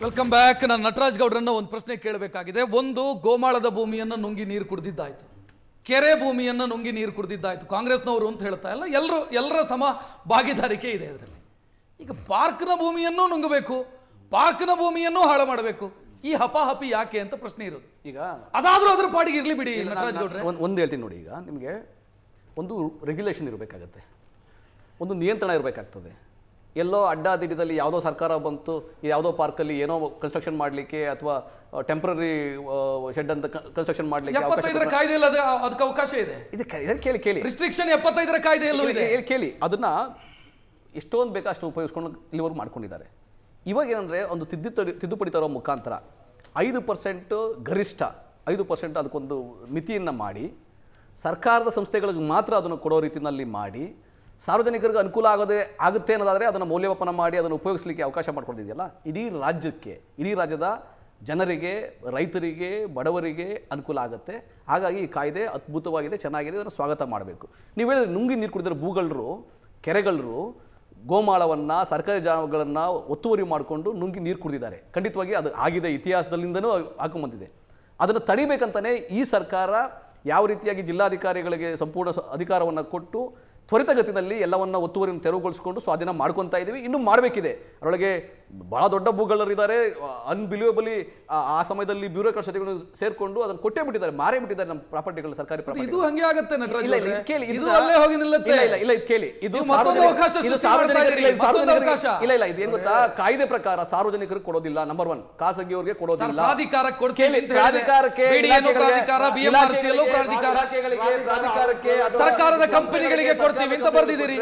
Welcome back. ನಾನು ನಟರಾಜ್ ಗೌಡ್ರನ್ನ ಒಂದು ಪ್ರಶ್ನೆ ಕೇಳಬೇಕಾಗಿದೆ. ಒಂದು, ಗೋಮಾಳದ ಭೂಮಿಯನ್ನು ನುಂಗಿ ನೀರು ಕುಡಿದಿದ್ದಾಯ್ತು, ಕೆರೆ ಭೂಮಿಯನ್ನು ನುಂಗಿ ನೀರು ಕುಡಿದಿದ್ದಾಯ್ತು, ಕಾಂಗ್ರೆಸ್ನವರು ಅಂತ ಹೇಳ್ತಾ ಇಲ್ಲ, ಎಲ್ಲರ ಸಮ ಭಾಗಿದಾರಿಕೆ ಇದೆ ಇದರಲ್ಲಿ. ಈಗ ಪಾರ್ಕ್ನ ಭೂಮಿಯನ್ನು ನುಂಗಬೇಕು, ಪಾರ್ಕ್ನ ಭೂಮಿಯನ್ನು ಹಾಳು ಮಾಡಬೇಕು, ಈ ಹಪಾಹಪಿ ಯಾಕೆ ಅಂತ ಪ್ರಶ್ನೆ ಇರೋದು. ಈಗ ಅದಾದ್ರೂ ಅದ್ರ ಪಾಡಿಗೆ ಇರ್ಲಿ ಬಿಡಿ ನಟರಾಜ್ ಗೌಡ್ರೆ. ಒಂದು ಹೇಳ್ತೀನಿ ನೋಡಿ, ಈಗ ನಿಮಗೆ ಒಂದು ರೆಗ್ಯುಲೇಷನ್ ಇರಬೇಕಾಗತ್ತೆ, ಒಂದು ನಿಯಂತ್ರಣ ಇರಬೇಕಾಗ್ತದೆ. ಎಲ್ಲೋ ಅಡ್ಡಾದಿಡ್ಡದಲ್ಲಿ ಯಾವುದೋ ಸರ್ಕಾರ ಬಂತು, ಯಾವುದೋ ಪಾರ್ಕಲ್ಲಿ ಏನೋ ಕನ್ಸ್ಟ್ರಕ್ಷನ್ ಮಾಡಲಿಕ್ಕೆ ಅಥವಾ ಟೆಂಪ್ರರಿ ಶೆಡ್ ಅಂತ ಕನ್ಸ್ಟ್ರಕ್ಷನ್ ಮಾಡಲಿಕ್ಕೆ 75ರ ಕಾಯ್ದೆಯಲ್ಲಿ ಅದಕ್ಕೆ ಅವಕಾಶ ಇದೆ. ಕೇಳಿ ಕೇಳಿ ರಿಸ್ಟ್ರಿಕ್ಷನ್ 75ರ ಕಾಯ್ದೆಯಲ್ಲೂ ಇದೆ. ಕೇಳಿ, ಅದನ್ನ ಎಷ್ಟೊಂದು ಬೇಕಾ ಅಷ್ಟು ಉಪಯೋಗಿಸ್ಕೊಂಡು ಇಲ್ಲಿವರೆಗೂ ಮಾಡ್ಕೊಂಡಿದ್ದಾರೆ. ಇವಾಗ ಏನಂದ್ರೆ ಒಂದು ತಿದ್ದುಪಡಿ ತರೋ ಮುಖಾಂತರ 5% ಗರಿಷ್ಠ 5% ಅದಕ್ಕೊಂದು ಮಿತಿಯನ್ನು ಮಾಡಿ ಸರ್ಕಾರದ ಸಂಸ್ಥೆಗಳಿಗೆ ಮಾತ್ರ ಅದನ್ನು ಕೊಡೋ ರೀತಿಯಲ್ಲಿ ಮಾಡಿ ಸಾರ್ವಜನಿಕರಿಗೆ ಅನುಕೂಲ ಆಗುತ್ತೆ ಅನ್ನೋದಾದರೆ ಅದನ್ನು ಮೌಲ್ಯಮಾಪನ ಮಾಡಿ ಅದನ್ನು ಉಪಯೋಗಿಸಲಿಕ್ಕೆ ಅವಕಾಶ ಮಾಡ್ಕೊಂಡಿದೆಯಲ್ಲ, ಇಡೀ ರಾಜ್ಯದ ಜನರಿಗೆ, ರೈತರಿಗೆ, ಬಡವರಿಗೆ ಅನುಕೂಲ ಆಗುತ್ತೆ. ಹಾಗಾಗಿ ಈ ಕಾಯ್ದೆ ಅದ್ಭುತವಾಗಿದೆ, ಚೆನ್ನಾಗಿದೆ, ಅದನ್ನು ಸ್ವಾಗತ ಮಾಡಬೇಕು. ನೀವು ಹೇಳಿದ್ರೆ ನುಂಗಿ ನೀರು ಕುಡಿದ್ರೆ ಭೂಗಳರು, ಕೆರೆಗಳರು ಗೋಮಾಳವನ್ನು, ಸರ್ಕಾರಿ ಜಾಗಗಳನ್ನು ಒತ್ತುವರಿ ಮಾಡಿಕೊಂಡು ನುಂಗಿ ನೀರು ಕುಡಿದಿದ್ದಾರೆ. ಖಂಡಿತವಾಗಿ ಅದು ಆಗಿದೆ, ಇತಿಹಾಸದಲ್ಲಿಂದನೂ ಹಾಕೊಂಡ್ಬಂದಿದೆ. ಅದನ್ನು ತಡಿಬೇಕಂತಲೇ ಈ ಸರ್ಕಾರ ಯಾವ ರೀತಿಯಾಗಿ ಜಿಲ್ಲಾಧಿಕಾರಿಗಳಿಗೆ ಸಂಪೂರ್ಣ ಅಧಿಕಾರವನ್ನು ಕೊಟ್ಟು ತ್ವರಿತಗತಿನಲ್ಲಿ ಎಲ್ಲವನ್ನ ಒತ್ತುವರಿಯನ್ನು ತೆರವುಗೊಳಿಸಿಕೊಂಡು ಸ್ವಾಧೀನ ಮಾಡ್ಕೊತಾ ಇದ್ದೀವಿ. ಇನ್ನೂ ಮಾಡಬೇಕಿದೆ. ಅದರೊಳಗೆ ಬಹಳ ದೊಡ್ಡ ಭೂಗಳರಿದ್ದಾರೆ, ಅನ್ಬಿಲಿಯಬಲಿ ಆ ಸಮಯದಲ್ಲಿ ಬ್ಯೂರೋಕ್ರಾಟ್ ಜೊತೆಗಳು ಸೇರ್ಕೊಂಡು ಅದನ್ನು ಕೊಟ್ಟೇ ಬಿಟ್ಟಿದ್ದಾರೆ, ಮಾರೇ ಬಿಟ್ಟಿದ್ದಾರೆ ನಮ್ಮ ಪ್ರಾಪರ್ಟಿಗಳು, ಸರ್ಕಾರಿ ಪ್ರಾಪರ್ಟಿ. ಇದು ಹಂಗೆ ಆಗುತ್ತೆ ನಟರಾಜ್. ಇಲ್ಲ ಕೇಳಿ, ಇದು ಅಲ್ಲೇ ಹೋಗಿ ನಿಲ್ಲುತ್ತೆ. ಇಲ್ಲ ಇದು ಕೇಳಿ, ಇದು ಮತ್ತೊಂದು ಅವಕಾಶ ಸೃಷ್ಟಿ ಮಾಡ್ತಾ ಇದ್ದೀರಿ. ಇಲ್ಲ ಇದು ಏನು ಗೊತ್ತಾ, ಕಾಯ್ದೆ ಪ್ರಕಾರ ಸಾರ್ವಜನಿಕರಿಗೆ ಕೊಡೋದಿಲ್ಲ. ನಂಬರ್ 1, ಖಾಸಗಿಯವರಿಗೆ ಕೊಡೋದಿಲ್ಲ. ಪ್ರಾಧಿಕಾರಕ್ಕೆ ಕೊಡ್ತೀವಿ ಅಂತ ಪ್ರಾಧಿಕಾರಕ್ಕೆ, ಸರ್ಕಾರದ ಕಂಪನಿಗಳಿಗೆ ಕೊಡ್ತೀವಿ ಅಂತ ಬರ್ದಿದ್ದೀರಿ.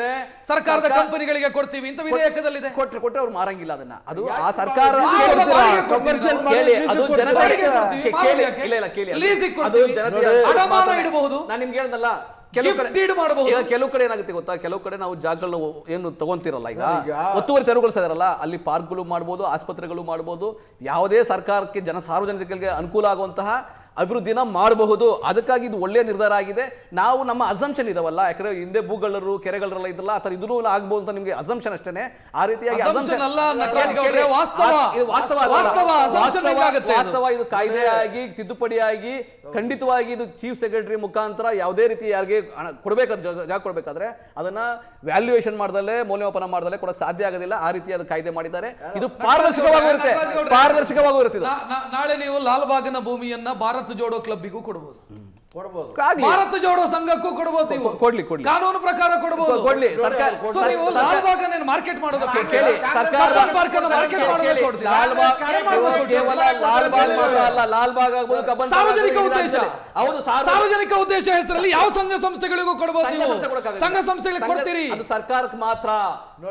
ಸರ್ಕಾರದ ಕಂಪನಿಗಳಿಗೆ ಕೊಡ್ತೀವಿ ಅಂತ ವಿಧೇಯಕದಲ್ಲಿದೆ. ಕೊಟ್ಟರೆ ಅವ್ರು ಮಾರಂಗಿಲ್ಲ ಅದನ್ನ. ಅದು ಆ ಸರ್ಕಾರ ಅಡಮಾನ ಇಡಬಹುದು. ನಾನು ನಿಮ್ಗೆ ಹೇಳ್ದಲ್ಲ, ಕೆಲವು ಕಡೆ ಏನಾಗುತ್ತೆ ಗೊತ್ತಾ, ಕೆಲವು ಕಡೆ ನಾವು ಜಾಗಗಳನ್ನ ಏನು ತಗೊಂತಿರಲ್ಲ, ಈಗ ಒತ್ತುವರಿ ತೆರವುಗೊಳಿಸ್ತಾ ಇದಾರಲ್ಲ, ಅಲ್ಲಿ ಪಾರ್ಕ್ಗಳು ಮಾಡ್ಬೋದು, ಆಸ್ಪತ್ರೆಗಳು ಮಾಡ್ಬೋದು, ಯಾವುದೇ ಸರ್ಕಾರಕ್ಕೆ ಸಾರ್ವಜನಿಕರಿಗೆ ಅನುಕೂಲ ಆಗುವಂತಹ ಅಭಿವೃದ್ಧಿನ ಮಾಡಬಹುದು. ಅದಕ್ಕಾಗಿ ಇದು ಒಳ್ಳೆಯ ನಿರ್ಧಾರ ಆಗಿದೆ. ನಾವು ನಮ್ಮ ಅಸಂಪ್ಷನ್ ಇದಾವಲ್ಲ, ಯಾಕಂದ್ರೆ ಹಿಂದೆ ಭೂಗಳರು, ಕೆರೆಗಳರೆಲ್ಲ ಇದ್ರಲ್ಲ, ಆ ತರ ಇದೂ ಆಗ್ಬಹುದು ಅಂತ ನಿಮ್ಗೆ ಅಸಂಪ್ಷನ್ ಅಷ್ಟೇನೆ. ಆ ರೀತಿಯಾಗಿ ವಾಸ್ತವ ಇದು ಕಾಯ್ದೆಯಾಗಿ ತಿದ್ದುಪಡಿಯಾಗಿ ಖಂಡಿತವಾಗಿ ಇದು ಚೀಫ್ ಸೆಕ್ರೆಟರಿ ಮುಖಾಂತರ ಯಾವುದೇ ರೀತಿ ಯಾರಿಗೆ ಕೊಡ್ಬೇಕಾದ್ರೆ ಜಾಗ ಕೊಡ್ಬೇಕಾದ್ರೆ ಅದನ್ನ ವ್ಯಾಲ್ಯೂಯೇಷನ್ ಮಾಡ್ದಲ್ಲೇ, ಮೌಲ್ಯಮಾಪನ ಮಾಡ್ದಲ್ಲೇ ಕೊಡಕ್ ಸಾಧ್ಯ ಆಗೋದಿಲ್ಲ. ಆ ರೀತಿಯಾದ ಕಾಯ್ದೆ ಮಾಡಿದ್ದಾರೆ. ಇದು ಪಾರದರ್ಶಕವಾಗಿರುತ್ತೆ. ನಾಳೆ ನೀವು ಲಾಲ್ಬಾಗ್ನ ಭೂಮಿಯನ್ನ ಭಾರತ ಜೋಡೋ ಕ್ಲಬ್ಬಿಗೂ ಕೊಡಬಹುದು, ಭಾರತ ಜೋಡೋ ಸಂಘಕ್ಕೂ ಕೊಡಬಹುದು. ನೀವು ಕೊಡ್ಲಿ, ಕಾನೂನು ಪ್ರಕಾರ ಕೊಡಬಹುದು. ಕೊಡ್ಲಿ. ನೀವು ಲಾಲ್ಬಾಗ್ ಮಾರ್ಕೆಟ್ ಮಾಡೋದಕ್ಕೆ ಕೇಳಿ, ಸಾರ್ವಜನಿಕ ಉದ್ದೇಶ ಹೆಸರಲ್ಲಿ ಯಾವ ಸಂಘ ಸಂಸ್ಥೆಗಳಿಗೂ ಕೊಡಬಹುದು. ನೀವು ಸಂಘ ಸಂಸ್ಥೆಗಳಿಗೆ ಕೊಡ್ತೀರಿ, ಅದು ಸರ್ಕಾರಕ್ಕೆ ಮಾತ್ರ.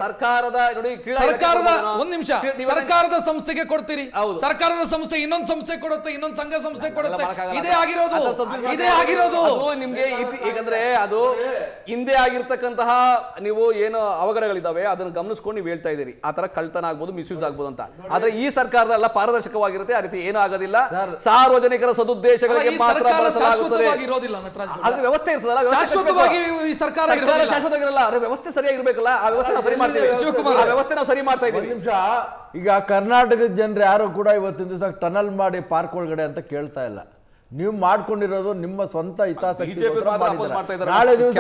ಸರ್ಕಾರದ ನೋಡಿ, ಸರ್ಕಾರದ ಒಂದ್ ನಿಮಿಷ, ಸರ್ಕಾರದ ಸಂಸ್ಥೆಗೆ ಕೊಡ್ತೀರಿ, ಸರ್ಕಾರದ ಸಂಸ್ಥೆ ಇನ್ನೊಂದು ಸಂಸ್ಥೆ ಕೊಡುತ್ತೆ, ಇನ್ನೊಂದು ಸಂಘ ಸಂಸ್ಥೆ ಕೊಡುತ್ತೆ. ಇದೇ ಆಗಿರೋದು ನಿಮ್ಗೆ. ಯಾಕಂದ್ರೆ ಅದು ಹಿಂದೆ ಆಗಿರ್ತಕ್ಕಂತಹ ನೀವು ಏನು ಅವಘಡಗಳಿದಾವೆ ಅದನ್ನು ಗಮನಿಸ್ಕೊಂಡು ನೀವು ಹೇಳ್ತಾ ಇದ್ದೀರಿ, ಆ ತರ ಕಳ್ತನ ಆಗ್ಬೋದು, ಮಿಸ್ಯೂಸ್ ಆಗ್ಬೋದು ಅಂತ. ಆದ್ರೆ ಈ ಸರ್ಕಾರದೆಲ್ಲ ಪಾರದರ್ಶಕವಾಗಿರುತ್ತೆ, ಆ ರೀತಿ ಏನೂ ಆಗೋದಿಲ್ಲ. ಸಾರ್ವಜನಿಕರ ಸದುದ್ದೇಶಗಳಿಗೆ ಮಾತ್ರ ಬಳಸಲಾಗುತ್ತದೆ. ಅದ್ರ ವ್ಯವಸ್ಥೆ ಇರ್ತದಲ್ಲ, ಶಾಶ್ವತವಾಗಿ ಈ ಸರ್ಕಾರ ಶಾಶ್ವತವಾಗಿರಲ್ಲ. ಅದ್ರ ವ್ಯವಸ್ಥೆ ಸರಿಯಾಗಿರ್ಬೇಕಲ್ಲ, ಆ ವ್ಯವಸ್ಥೆ ನಾವು ಸರಿ ಮಾಡ್ತೇವೆ. ಆ ವ್ಯವಸ್ಥೆ ನಾವು ಸರಿ ಮಾಡ್ತಾ ಇದ್ದೀವಿ. ನಿಮಿಷ, ಈಗ ಕರ್ನಾಟಕದ ಜನರು ಯಾರು ಕೂಡ ಇವತ್ತಿನ ದಿವಸ ಟನಲ್ ಮಾಡಿ ಪಾರ್ಕ್ ಒಳಗಡೆ ಅಂತ ಕೇಳ್ತಾ ಇಲ್ಲ. ನೀವು ಮಾಡ್ಕೊಂಡಿರೋದು ನಿಮ್ಮ ಸ್ವಂತ ಹಿತಾಸಕ್ತಿ. ನಾಳೆ ದಿವಸ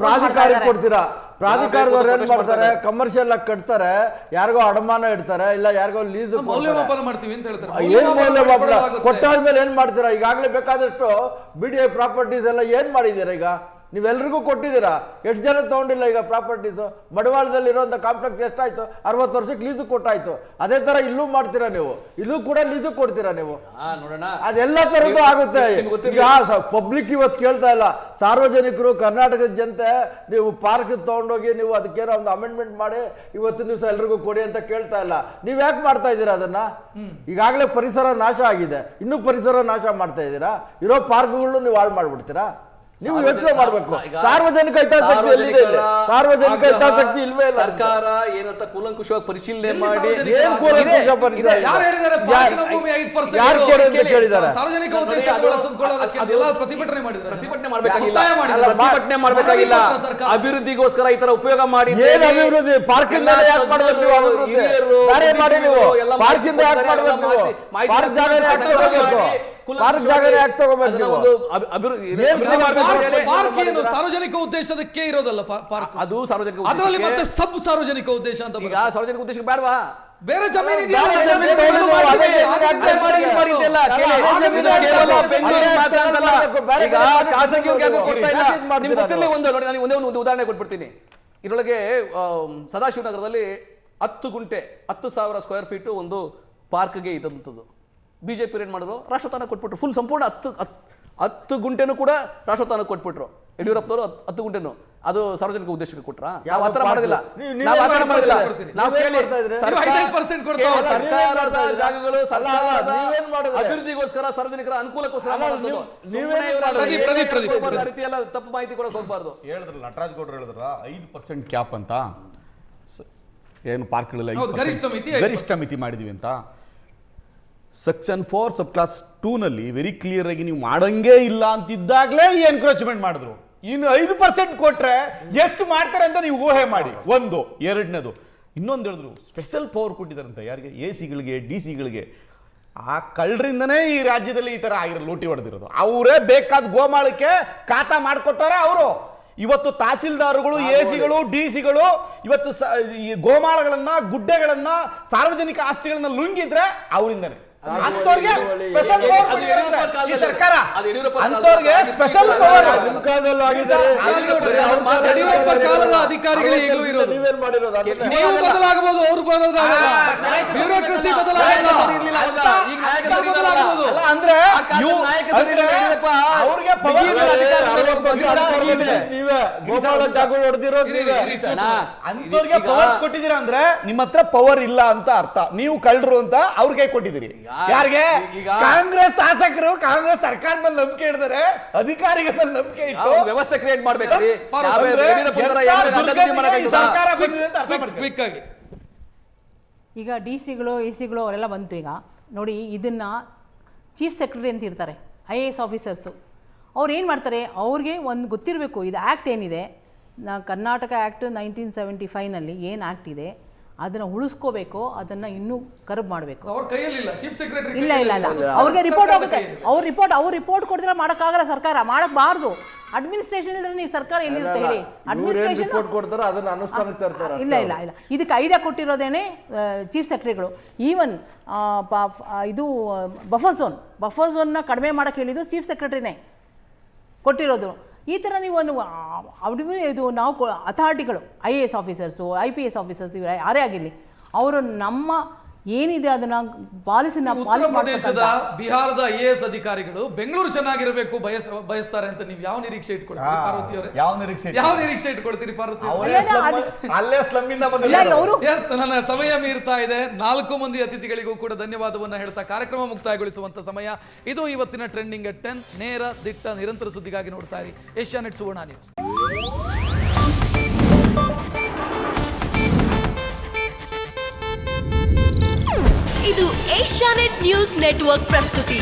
ಪ್ರಾಧಿಕಾರ ಕೊಡ್ತೀರಾ, ಪ್ರಾಧಿಕಾರದವ್ರು ಏನ್ ಮಾಡ್ತಾರೆ, ಕಮರ್ಷಿಯಲ್ ಆಗಿ ಕಟ್ತಾರೆ, ಯಾರಿಗೋ ಅಡಮಾನ ಇಡ್ತಾರೆ, ಇಲ್ಲ ಯಾರಿಗೋ ಲೀಸ್ ಮೌಲ್ಯಮಾಪನ ಮಾಡ್ತೀವಿ ಅಂತ ಹೇಳ್ತಾರೆ. ಏನ್ ಮೌಲ್ಯಮಾಪನ ಕೊಟ್ಟಾದ್ಮೇಲೆ ಏನ್ ಮಾಡ್ತೀರಾ? ಈಗಾಗಲೇ ಬೇಕಾದಷ್ಟು BDI ಪ್ರಾಪರ್ಟೀಸ್ ಎಲ್ಲ ಏನ್ ಮಾಡಿದೀರಾ? ಈಗ ನೀವೆಲ್ರಿಗೂ ಕೊಟ್ಟಿದ್ದೀರಾ, ಎಷ್ಟು ಜನ ತಗೊಂಡಿಲ್ಲ ಈಗ ಪ್ರಾಪರ್ಟೀಸು? ಮಡವಾಳದಲ್ಲಿ ಇರೋಂಥ ಕಾಂಪ್ಲೆಕ್ಸ್ ಎಷ್ಟಾಯ್ತು? 60 ವರ್ಷಕ್ಕೆ ಲೀಸು ಕೊಟ್ಟಾಯ್ತು. ಅದೇ ತರ ಇಲ್ಲೂ ಮಾಡ್ತೀರಾ ನೀವು, ಇಲ್ಲೂ ಕೂಡ ಲೀಸು ಕೊಡ್ತೀರಾ ನೀವು. ನೋಡೋಣ, ಅದೆಲ್ಲ ತರದ್ದು ಆಗುತ್ತೆ. ಈಗ ಪಬ್ಲಿಕ್ ಇವತ್ತು ಕೇಳ್ತಾ ಇಲ್ಲ, ಸಾರ್ವಜನಿಕರು, ಕರ್ನಾಟಕದ ಜನತೆ ನೀವು ಪಾರ್ಕ್ ತಗೊಂಡೋಗಿ ನೀವು ಅದಕ್ಕೇನೋ ಒಂದು ಅಮೆಂಡ್ಮೆಂಟ್ ಮಾಡಿ ಇವತ್ತಿನ ದಿವಸ ಎಲ್ರಿಗೂ ಕೊಡಿ ಅಂತ ಕೇಳ್ತಾ ಇಲ್ಲ. ನೀವ್ ಯಾಕೆ ಮಾಡ್ತಾ ಇದ್ದೀರಾ ಅದನ್ನ? ಈಗಾಗಲೇ ಪರಿಸರ ನಾಶ ಆಗಿದೆ, ಇನ್ನೂ ಪರಿಸರ ನಾಶ ಮಾಡ್ತಾ ಇದ್ದೀರಾ. ಇರೋ ಪಾರ್ಕ್ಗಳನ್ನು ನೀವು ಹಾಳು ಮಾಡ್ಬಿಡ್ತೀರಾ? ನೀವು ಯೋಚನೆ ಮಾಡ್ಬೇಕು. ಸಾರ್ವಜನಿಕ ಹಿತಾಸಕ್ತಿ ಎಲ್ಲಿದೆ ಇಲ್ಲಿ? ಸಾರ್ವಜನಿಕ ಹಿತಾಸಕ್ತಿ ಇಲ್ವೇ ಇಲ್ಲ. ಸರ್ಕಾರ ಏನಂತ ಕೂಲಂಕುಷವಾಗಿ ಪರಿಶೀಲನೆ ಮಾಡಿ ಏನ್ ಕೂಲಂಕುಷ ಪರಿಶೀಲನೆ? ಯಾರು ಹೇಳಿದ್ದಾರೆ ಪಾರ್ಕಿನ ಭೂಮಿ 5% ಯಾರು ಕೊಡಿ ಅಂತ ಕೇಳಿದ್ದಾರೆ? ಸಾರ್ವಜನಿಕ ಉದ್ದೇಶಕ್ಕೆ ಬಳಸಿಕೊಳ್ಳೋದಕ್ಕೆ ಎಲ್ಲ ಪ್ರತಿಭಟನೆ ಮಾಡಿದ್ದಾರೆ. ಪ್ರತಿಭಟನೆ ಮಾಡಬೇಕಾಗಿಲ್ಲ, ಒತ್ತಾಯ ಮಾಡಿದ್ದಾರೆ. ಪ್ರತಿಭಟನೆ ಮಾಡಬೇಕಾಗಿಲ್ಲ, ಮನವಿ ಪತ್ರ ಸರ್ಕಾರ. ಅಭಿವೃದ್ಧಿಗೋಸ್ಕರ ಈ ತರ ಉಪಯೋಗ ಮಾಡಿ ಏನ್ ಅಭಿವೃದ್ಧಿ? ಪಾರ್ಕಿಂದ ಯಾಕೆ ಮಾಡ್ಬೇಕು ನೀವು ಅಭಿವೃದ್ಧಿ? ಬೇರೆ ಮಾಡಿ ನೀವು ಪಾರ್ಕಿಂದ ಯಾಕೆ ಮಾಡ್ಬೇಕು ನೀವು? ಪಾರ್ಕ್ ಜಾಗನೇ ಯಾಕೆ ತಗೋಬೇಕು? ಪಾರ್ಕ್ ಜಾಗನೇ ಯಾಕೆ ತಗೋಬೇಕು ನೀವು? ಪಾರ್ಕ್ ಏನು ಸಾರ್ವಜನಿಕ ಉದ್ದೇಶಕ್ಕೆ ಇರೋದಲ್ಲ ಪಾರ್ಕ್, ಅದು ಸಾರ್ವಜನಿಕ ಅದರಲ್ಲಿ ಮತ್ತೆ ಸಬ್ ಸಾರ್ವಜನಿಕ ಉದ್ದೇಶ ಅಂತ ಈಗ ಸಾರ್ವಜನಿಕ ಉದ್ದೇಶಕ್ಕೆ ಬೇಡವಾ? ಬೇರೆ ಜಮೀನು ಒಂದು ಉದಾಹರಣೆ ಕೊಟ್ಬಿಡ್ತೀನಿ. ಇದರೊಳಗೆ ಸದಾಶಿವನಗರದಲ್ಲಿ 10 ಗುಂಟೆ 10,000 ಸ್ಕ್ವೇರ್ ಫೀಟ್ ಒಂದು ಪಾರ್ಕ್ಗೆ ಇದ್ದಂಥದ್ದು ಬಿಜೆಪಿ ಏನ್ ಮಾಡಿದ್ರು, ರಾಷ್ಟ್ರೋತ್ಥಾನ ಕೊಟ್ಬಿಟ್ರು. ಫುಲ್ ಸಂಪೂರ್ಣ 10 ಗುಂಟೆನೂ ಕೂಡ ರಾಷ್ಟ್ರೋತ್ಥಾನ ಕೊಟ್ಬಿಟ್ರು. ಯಡಿಯೂರಪ್ಪನವರು 10 ಗುಂಟೆನು ಅದು ಸಾರ್ವಜನಿಕ ಉದ್ದೇಶಕ್ಕೆ ಕೊಟ್ರ? ನಾವು ಆತರ ಮಾಡೋದಿಲ್ಲ. ಸರ್ಕಾರದ ಜಾಗಗಳು ಅಭಿವೃದ್ಧಿಗೋಸ್ಕರ ಸಾರ್ವಜನಿಕರ ಅನುಕೂಲಕ್ಕೋಸ್ಕರ ರೀತಿ ಎಲ್ಲ ತಪ್ಪು ಮಾಹಿತಿ ಕೊಡಕ್ ಹೋಗ್ಬಾರ್ದು. ಹೇಳಿದ್ರಲ್ಲ ನಟರಾಜ್ ಗೌಡ್ರು ಹೇಳಿದ್ರ 5% ಕ್ಯಾಪ್ ಅಂತ, ಏನು ಪಾರ್ಕ್ಗಳಲ್ಲಿ ಗರಿಷ್ಠ ಮಿತಿ ಮಾಡಿದೀವಿ ಅಂತ. ಸೆಕ್ಷನ್ 4 ಸಬ್ ಕ್ಲಾಸ್ 2 ನಲ್ಲಿ ವೆರಿ ಕ್ಲಿಯರ್ ಆಗಿ ನೀವು ಮಾಡಂಗೇ ಇಲ್ಲ ಅಂತಿದ್ದಾಗಲೇ ಎನ್ಕ್ರೋಚ್ಮೆಂಟ್ ಮಾಡಿದ್ರು. ಇನ್ನು 5% ಕೊಟ್ರೆ ಎಷ್ಟು ಮಾಡ್ತಾರೆ ಅಂತ ನೀವು ಊಹೆ ಮಾಡಿ. ಒಂದು. ಎರಡನೇದು ಇನ್ನೊಂದು ಹೇಳಿದ್ರು, ಸ್ಪೆಷಲ್ ಪವರ್ ಕೊಟ್ಟಿದ್ದಾರಂತೆ ಯಾರಿಗೆ? AC-ಗಳಿಗೆ DC-ಗಳಿಗೆ. ಆ ಕಳ್ಳರಿಂದನೇ ಈ ರಾಜ್ಯದಲ್ಲಿ ಈ ತರ ಆಗಿರೋ ಲೂಟಿ ಹೊಡೆದಿರೋದು. ಅವರೇ ಬೇಕಾದ ಗೋಮಾಳಕ್ಕೆ ಖಾತಾ ಮಾಡಿಕೊಟ್ಟಾರೆ ಅವರು. ಇವತ್ತು ತಹಸೀಲ್ದಾರ್ಗಳು, AC-ಗಳು, DC-ಗಳು ಇವತ್ತು ಈ ಗೋಮಾಳಗಳನ್ನ, ಗುಡ್ಡೆಗಳನ್ನ, ಸಾರ್ವಜನಿಕ ಆಸ್ತಿಗಳನ್ನ ಲುಂಗಿದ್ರೆ ಅವರಿಂದನೇ. ಅಂತವ್ರಿಗೆ ಸ್ಪೆಷಲ್ ಪವರ್ ಸರ್ಕಾರ, ಅಂತವ್ರಿಗೆ ಸ್ಪೆಷಲ್ ಪವರ್ ಅಧಿಕಾರಿಗಳು ಈಗಲೂ ಇರೋದು. ನೀವು ಬದಲಾಗಬಹುದು, ಅವರು ಬದಲಾಗಲ್ಲ. ಬ್ಯೂರೋಕ್ರಸಿ ಬದಲಾಗಬಹುದು. ಅಂದ್ರೆ ಅವ್ರಿಗೆ ಅಂತವ್ರಿಗೆ ಪವರ್ ಕೊಟ್ಟಿದ್ದೀರಾ ಅಂದ್ರೆ ನಿಮ್ಮ ಹತ್ರ ಪವರ್ ಇಲ್ಲ ಅಂತ ಅರ್ಥ. ನೀವು ಕಳ್ಳರು ಅಂತ ಅವ್ರ ಕೈ ಕೊಟ್ಟಿದ್ದೀರಿ. ಯಾರಿಗೆ? ಕಾಂಗ್ರೆಸ್ ಶಾಸಕರು ಕಾಂಗ್ರೆಸ್ ಸರ್ಕಾರ ಮೇಲೆ ನಂಬಿಕೆ ಇಡ್ತಾರೆ, ಅಧಿಕಾರಿಗಳ ಮೇಲೆ ನಂಬಿಕೆ ಇಟ್ಟು ವ್ಯವಸ್ಥೆ ಕ್ರಿಯೇಟ್ ಮಾಡ್ಬೇಕು. ಈಗ DC-ಗಳು AC-ಗಳು ಅವರೆಲ್ಲ ಬಂತು. ಈಗ ನೋಡಿ, ಇದನ್ನ ಚೀಫ್ ಸೆಕ್ರೆಟರಿ ಅಂತ ಇರ್ತಾರೆ, IAS ಆಫೀಸರ್ಸು. ಅವ್ರು ಏನು ಮಾಡ್ತಾರೆ, ಅವ್ರಿಗೆ ಒಂದು ಗೊತ್ತಿರಬೇಕು ಇದು ಆ್ಯಕ್ಟ್ ಏನಿದೆ, ಕರ್ನಾಟಕ ಆ್ಯಕ್ಟ್ 1975ನಲ್ಲಿ ಏನು ಆ್ಯಕ್ಟ್ ಇದೆ ಅದನ್ನು ಉಳಿಸ್ಕೋಬೇಕು, ಅದನ್ನು ಇನ್ನೂ ಕರಬ್ ಮಾಡಬೇಕು. ಅವ್ರ ಕೈಯಲ್ಲಿಲ್ಲ, ಚೀಫ್ ಸೆಕ್ರೆಟರಿ ಇಲ್ಲ ಇಲ್ಲ ಇಲ್ಲ, ಅವ್ರಿಗೆ ರಿಪೋರ್ಟ್ ಹೋಗುತ್ತೆ. ಅವ್ರ ರಿಪೋರ್ಟ್ ಕೊಡಿದ್ರೆ ಮಾಡೋಕ್ಕಾಗಲ್ಲ, ಸರ್ಕಾರ ಮಾಡಬಾರ್ದು. ಅಡ್ಮಿನಿಸ್ಟ್ರೇಷನ್ ಇದ್ರೆ ನೀವು ಸರ್ಕಾರ ಎಲ್ಲಿರುತ್ತೆ ಹೇಳಿ? ಅಡ್ಮಿನಿಸ್ಟ್ರೇಷನ್ ಇಲ್ಲ ಇಲ್ಲ ಇಲ್ಲ, ಇದಕ್ಕೆ ಐಡಿಯಾ ಕೊಟ್ಟಿರೋದೇನೆ ಚೀಫ್ ಸೆಕ್ರೆಟರಿಗಳು. ಈವನ್ ಇದು ಬಫರ್ ಝೋನ್ನ ಕಡಿಮೆ ಮಾಡೋಕ್ಕೆ ಹೇಳಿದ್ದು ಚೀಫ್ ಸೆಕ್ರೆಟರಿನೇ ಕೊಟ್ಟಿರೋದು. ಈ ಥರ ನೀವು ಇದು ನಾವು ಅಥಾರಿಟಿಗಳು, IAS ಆಫೀಸರ್ಸು, IPS ಆಫೀಸರ್ಸ್, ಇವರು ಯಾರೇ ಆಗಿರಲಿ, ಅವರು ನಮ್ಮ ಏನಿದೆ ಅದನ್ನ ಉತ್ತರ ಪ್ರದೇಶದ, ಬಿಹಾರದ IAS ಅಧಿಕಾರಿಗಳು ಬೆಂಗಳೂರು ಚೆನ್ನಾಗಿರಬೇಕು ಬಯಸ್ತಾರೆ ಅಂತ ನೀವು ಯಾವ ನಿರೀಕ್ಷೆ ಇಟ್ಕೊಳ್ತೀರಿ ಪಾರ್ವತಿ ಅವರೇ? ಯಾವ ನಿರೀಕ್ಷೆ ಇಟ್ಕೊಳ್ತೀರಿ ಪಾರ್ವತಿ ಅವರೇ? ನನ್ನ ಸಮಯ ಮೀರ್ತಾ ಇದೆ. 4 ಮಂದಿ ಅತಿಥಿಗಳಿಗೂ ಕೂಡ ಧನ್ಯವಾದವನ್ನ ಹೇಳ್ತಾ ಕಾರ್ಯಕ್ರಮ ಮುಕ್ತಾಯಗೊಳಿಸುವಂತ ಸಮಯ ಇದು. ಇವತ್ತಿನ ಟ್ರೆಂಡಿಂಗ್ at 10 ನೇರ ದಿಟ್ಟ ನಿರಂತರ ಸುದ್ದಿಗಾಗಿ ನೋಡ್ತಾ ಇರಿ ಏಷ್ಯಾನೆಟ್ ಸುವರ್ಣ ನ್ಯೂಸ್. ಇದು ಏಷ್ಯಾನೆಟ್ ನ್ಯೂಸ್ ನೆಟ್ವರ್ಕ್ ಪ್ರಸ್ತುತಿ.